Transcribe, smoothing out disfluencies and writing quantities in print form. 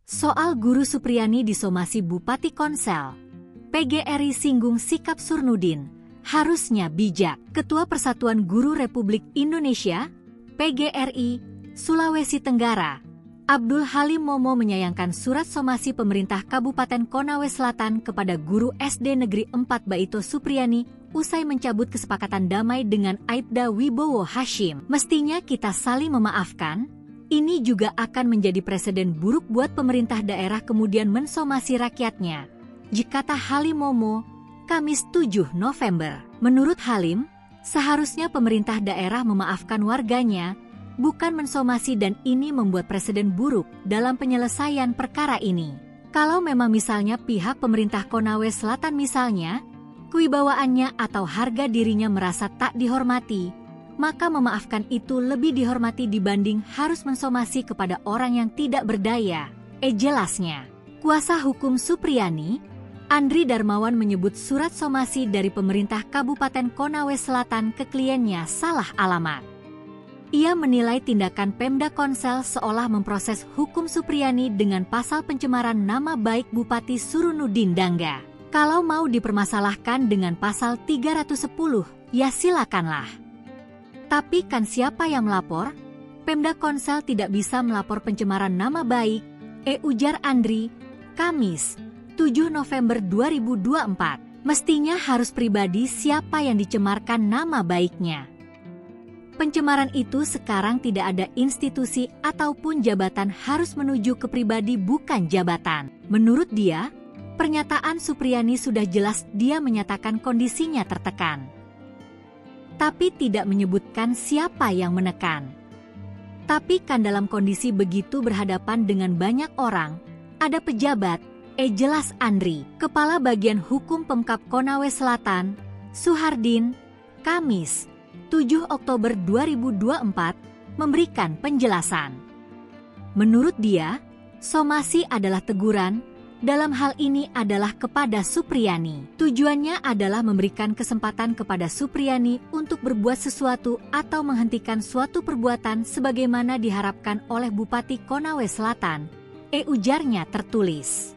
Soal Guru Supriyani disomasi Bupati Konsel. PGRI singgung sikap Surnudin. Harusnya bijak. Ketua Persatuan Guru Republik Indonesia, PGRI, Sulawesi Tenggara, Abdul Halim Momo menyayangkan surat somasi pemerintah Kabupaten Konawe Selatan kepada guru SD Negeri 4 Baito Supriyani usai mencabut kesepakatan damai dengan Aibda Wibowo Hashim. Mestinya kita saling memaafkan. Ini juga akan menjadi presiden buruk buat pemerintah daerah kemudian mensomasi rakyatnya, jikata Halim Momo, Kamis 7 November. Menurut Halim, seharusnya pemerintah daerah memaafkan warganya, bukan mensomasi, dan ini membuat presiden buruk dalam penyelesaian perkara ini. Kalau memang misalnya pihak pemerintah Konawe Selatan misalnya, kewibawaannya atau harga dirinya merasa tak dihormati, maka memaafkan itu lebih dihormati dibanding harus mensomasi kepada orang yang tidak berdaya. Jelasnya, kuasa hukum Supriyani, Andri Darmawan, menyebut surat somasi dari pemerintah Kabupaten Konawe Selatan ke kliennya salah alamat. Ia menilai tindakan Pemda Konsel seolah memproses hukum Supriyani dengan pasal pencemaran nama baik Bupati Surunudin Dangga. Kalau mau dipermasalahkan dengan pasal 310, ya silakanlah. Tapi kan siapa yang melapor? Pemda Konsel tidak bisa melapor pencemaran nama baik, ujar Andri, Kamis 7 November 2024. Mestinya harus pribadi siapa yang dicemarkan nama baiknya. Pencemaran itu sekarang tidak ada institusi ataupun jabatan, harus menuju ke pribadi bukan jabatan. Menurut dia, pernyataan Supriyani sudah jelas, dia menyatakan kondisinya tertekan, tapi tidak menyebutkan siapa yang menekan. Tapi kan dalam kondisi begitu berhadapan dengan banyak orang, ada pejabat, jelas Andri. Kepala Bagian Hukum Pemkab Konawe Selatan, Suhardin, Kamis 7 Oktober 2024, memberikan penjelasan. Menurut dia, somasi adalah teguran, dalam hal ini adalah kepada Supriyani. Tujuannya adalah memberikan kesempatan kepada Supriyani untuk berbuat sesuatu atau menghentikan suatu perbuatan sebagaimana diharapkan oleh Bupati Konawe Selatan, ujarnya tertulis.